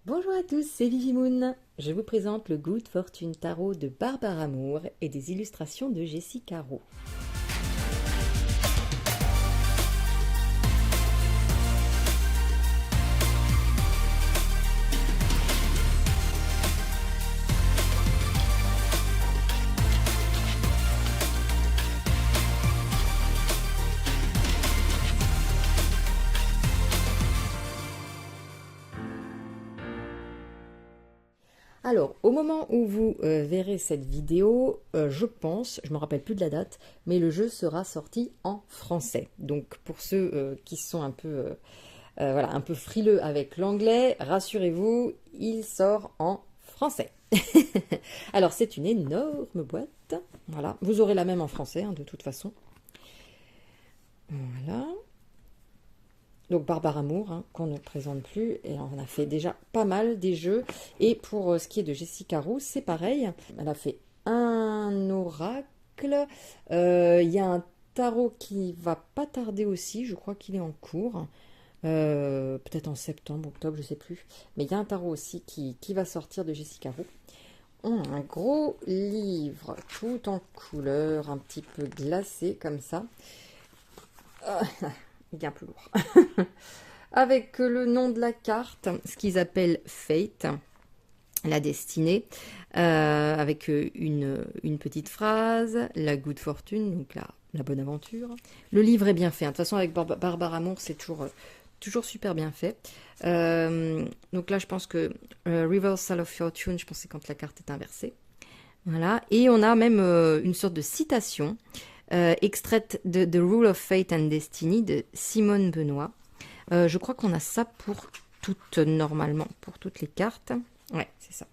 Bonjour à tous, c'est Vivi Moon. Je vous présente le Good Fortune Tarot de Barbara Moore et des illustrations de Jessica Rowe. Alors, au moment où vous verrez cette vidéo, je pense, je ne me rappelle plus de la date, mais le jeu sera sorti en français. Donc, pour ceux qui sont voilà, un peu frileux avec l'anglais, rassurez-vous, il sort en français. Alors, c'est une énorme boîte. Voilà, vous aurez la même en français, hein, de toute façon. Voilà. Donc Barbara Moore, hein, qu'on ne présente plus, et on a fait déjà pas mal des jeux. Et pour ce qui est de Jessica Rowe, c'est pareil. Elle a fait un oracle. Il y a un tarot qui va pas tarder aussi, je crois qu'il est en cours. Peut-être en septembre, octobre, je sais plus. Mais il y a un tarot aussi qui va sortir de Jessica Rowe. On a un gros livre tout en couleur, un petit peu glacé comme ça. Bien plus lourd. Avec le nom de la carte, ce qu'ils appellent Fate, la destinée, avec une petite phrase, la good fortune, donc la bonne aventure. Le livre est bien fait, hein. De toute façon, avec Barbara Moore, c'est toujours super bien fait. Donc là, je pense que Reversal of Fortune, je pense que c'est quand la carte est inversée. Voilà. Et on a même une sorte de citation extraite de The Rule of Fate and Destiny de Simone Benoît. Je crois qu'on a ça pour toutes, normalement, pour toutes les cartes. Ouais, c'est ça,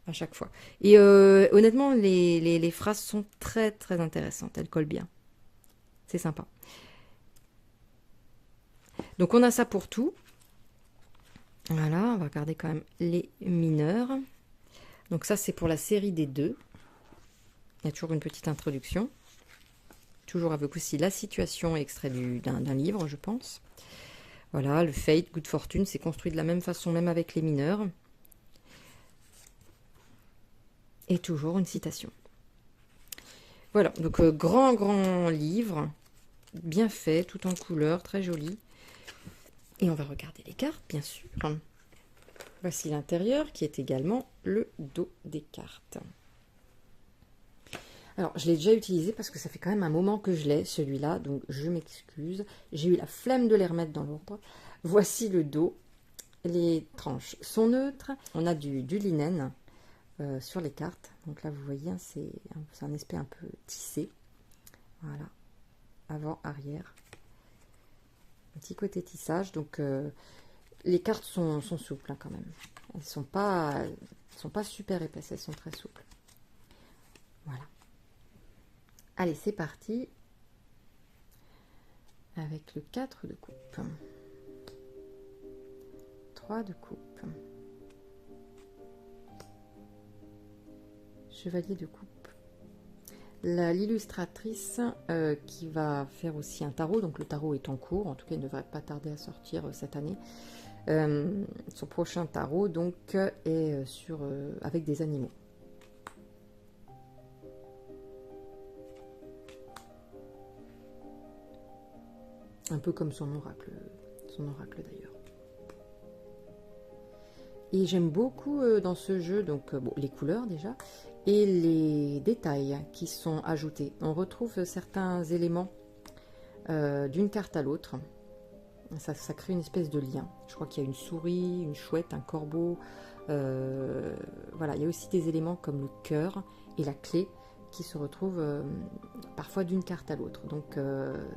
à chaque fois. Et honnêtement, les phrases sont très très intéressantes, elles collent bien. C'est sympa. Donc on a ça pour tout. Voilà, on va regarder quand même les mineurs. Donc ça, c'est pour la série des deux. Il y a toujours une petite introduction. Toujours avec aussi la situation extrait d'un livre, je pense. Voilà, le Fate, Good Fortune, c'est construit de la même façon, même avec les mineurs. Et toujours une citation. Voilà, donc grand livre, bien fait, tout en couleur, très joli. Et on va regarder les cartes, bien sûr. Voici l'intérieur, qui est également le dos des cartes. Alors, je l'ai déjà utilisé parce que ça fait quand même un moment que je l'ai, celui-là, donc je m'excuse. J'ai eu la flemme de les remettre dans l'ordre. Voici le dos. Les tranches sont neutres. On a du linen sur les cartes. Donc là, vous voyez, hein, c'est un aspect un peu tissé. Voilà. Avant, arrière. Un petit côté tissage. Donc, les cartes sont souples, hein, quand même. Elles sont pas super épaisses, elles sont très souples. Voilà. Allez, c'est parti avec le 4 de coupe. 3 de coupe. Chevalier de coupe. L'illustratrice qui va faire aussi un tarot, donc le tarot est en cours, en tout cas il ne devrait pas tarder à sortir cette année. Son prochain tarot donc est avec des animaux. Un peu comme son oracle d'ailleurs. Et j'aime beaucoup dans ce jeu donc bon, les couleurs déjà et les détails qui sont ajoutés. On retrouve certains éléments d'une carte à l'autre. Ça crée une espèce de lien. Je crois qu'il y a une souris, une chouette, un corbeau. Voilà, il y a aussi des éléments comme le cœur et la clé qui se retrouvent parfois d'une carte à l'autre. Donc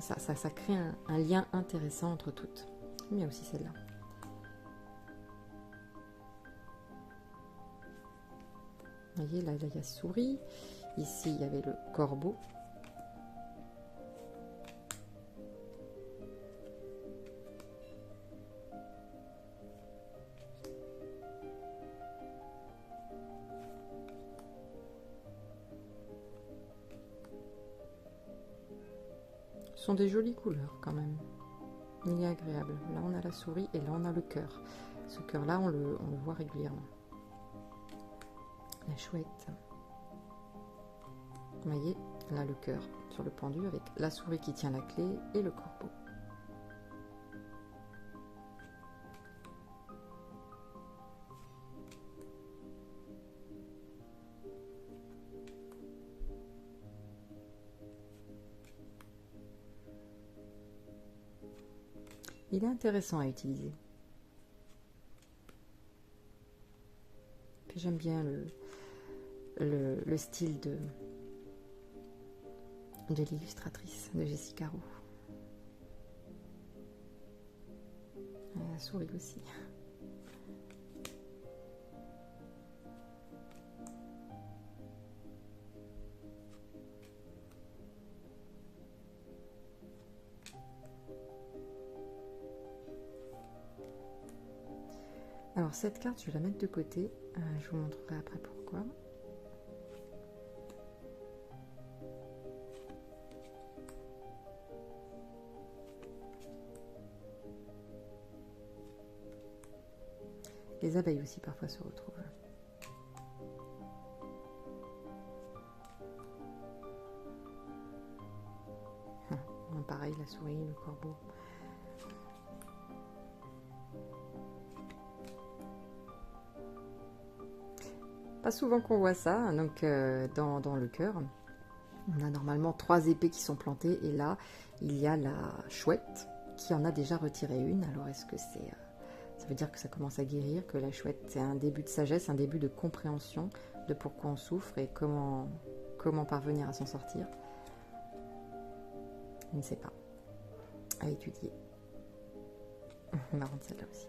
ça crée un lien intéressant entre toutes. Il y a aussi celle-là. Vous voyez, là, il y a souris. Ici, il y avait le corbeau. Ce sont des jolies couleurs quand même. Il est agréable. Là, on a la souris et là, on a le cœur. Ce cœur-là, on le voit régulièrement. La chouette. Vous voyez, là le cœur sur le pendu avec la souris qui tient la clé et le corbeau. Il est intéressant à utiliser. Puis j'aime bien le style de l'illustratrice, de Jessica Roux. La souris aussi. Alors cette carte, je vais la mettre de côté. Je vous montrerai après pourquoi. Les abeilles aussi parfois se retrouvent. Pareil, la souris, le corbeau. Pas souvent qu'on voit ça, donc dans le cœur, on a normalement 3 épées qui sont plantées, et là, il y a la chouette qui en a déjà retiré une. Alors est-ce que c'est... ça veut dire que ça commence à guérir, que la chouette, c'est un début de sagesse, un début de compréhension de pourquoi on souffre et comment parvenir à s'en sortir. Je ne sais pas. À étudier. Marrante celle-là aussi.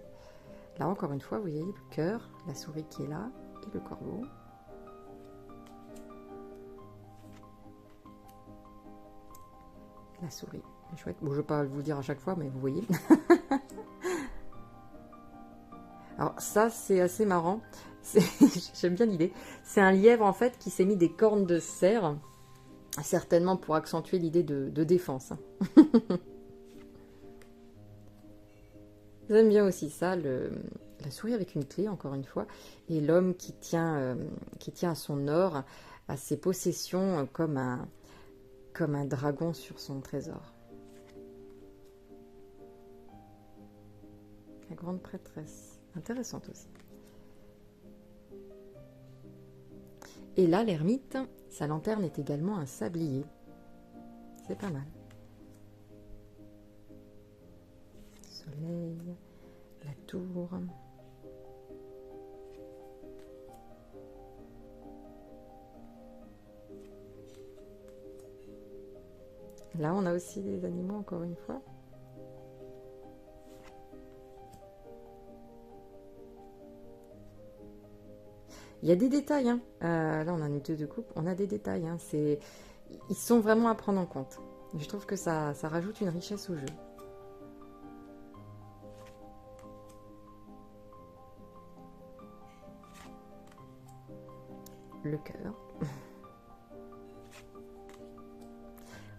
Là, encore une fois, vous voyez le cœur, la souris qui est là, et le corbeau. La souris, la chouette. Bon, je ne vais pas vous le dire à chaque fois, mais vous voyez. Alors ça, c'est assez marrant. J'aime bien l'idée. C'est un lièvre, en fait, qui s'est mis des cornes de cerf, certainement pour accentuer l'idée de défense. J'aime bien aussi ça, la souris avec une clé, encore une fois, et l'homme qui tient à son or, à ses possessions, comme un dragon sur son trésor. La grande prêtresse, intéressante aussi. Et là, l'ermite, sa lanterne est également un sablier. C'est pas mal. Soleil, la tour. Là, on a aussi des animaux, encore une fois. Il y a des détails, hein. Là, on a une 2 de coupe, on a des détails. Hein. Ils sont vraiment à prendre en compte. Je trouve que ça rajoute une richesse au jeu. Le cœur.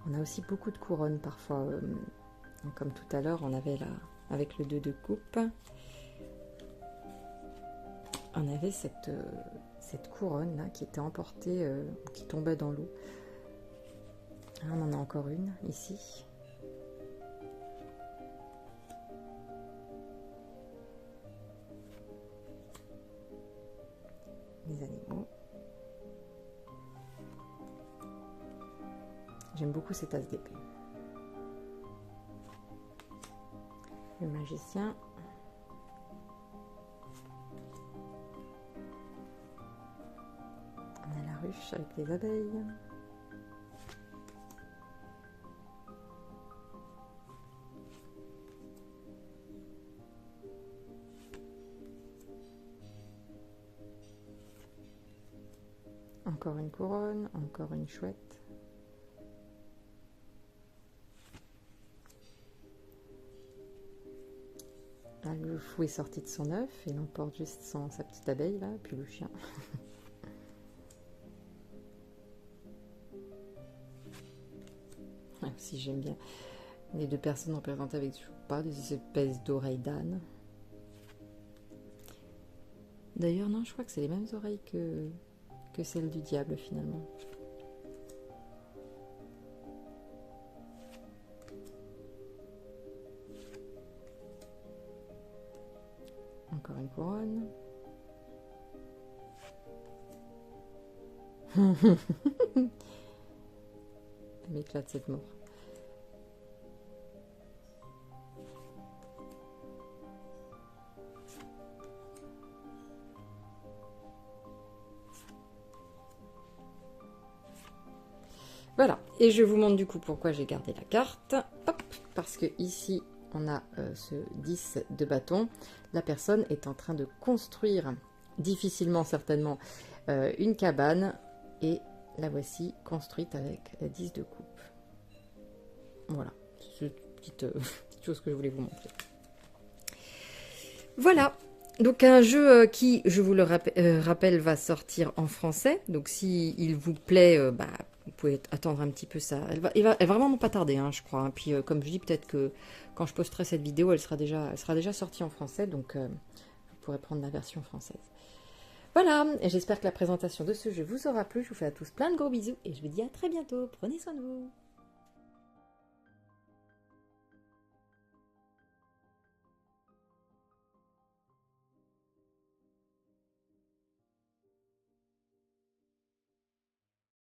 On a aussi beaucoup de couronnes parfois. Comme tout à l'heure, on avait là, avec le 2 de coupe, on avait cette couronne là qui était emportée, qui tombait dans l'eau. On en a encore une ici. Les animaux. J'aime beaucoup cet as d'épée. Le magicien. On a la ruche avec les abeilles. Encore une couronne, encore une chouette. Là, le fou est sorti de son œuf et l'on porte juste sa petite abeille là, puis le chien. Si j'aime bien les 2 personnes représentées avec, je sais pas, des espèces d'oreilles d'âne. D'ailleurs, non, je crois que c'est les mêmes oreilles que celles du diable, finalement. Encore une couronne. Elle m'éclate cette mort. Voilà, et je vous montre du coup pourquoi j'ai gardé la carte. Hop, parce que ici on a ce 10 de bâton. La personne est en train de construire, difficilement certainement, une cabane, et la voici construite avec la 10 de coupe. Voilà, c'est une petite chose que je voulais vous montrer. Voilà, donc un jeu qui, je vous le rappelle, va sortir en français. Donc si il vous plaît, bah, vous pouvez attendre un petit peu ça. Elle va vraiment pas tarder, hein, je crois. Hein. Puis comme je dis, peut-être que quand je posterai cette vidéo, elle sera déjà sortie en français. Donc vous pourrez prendre la version française. Voilà, et j'espère que la présentation de ce jeu vous aura plu. Je vous fais à tous plein de gros bisous et je vous dis à très bientôt. Prenez soin de vous.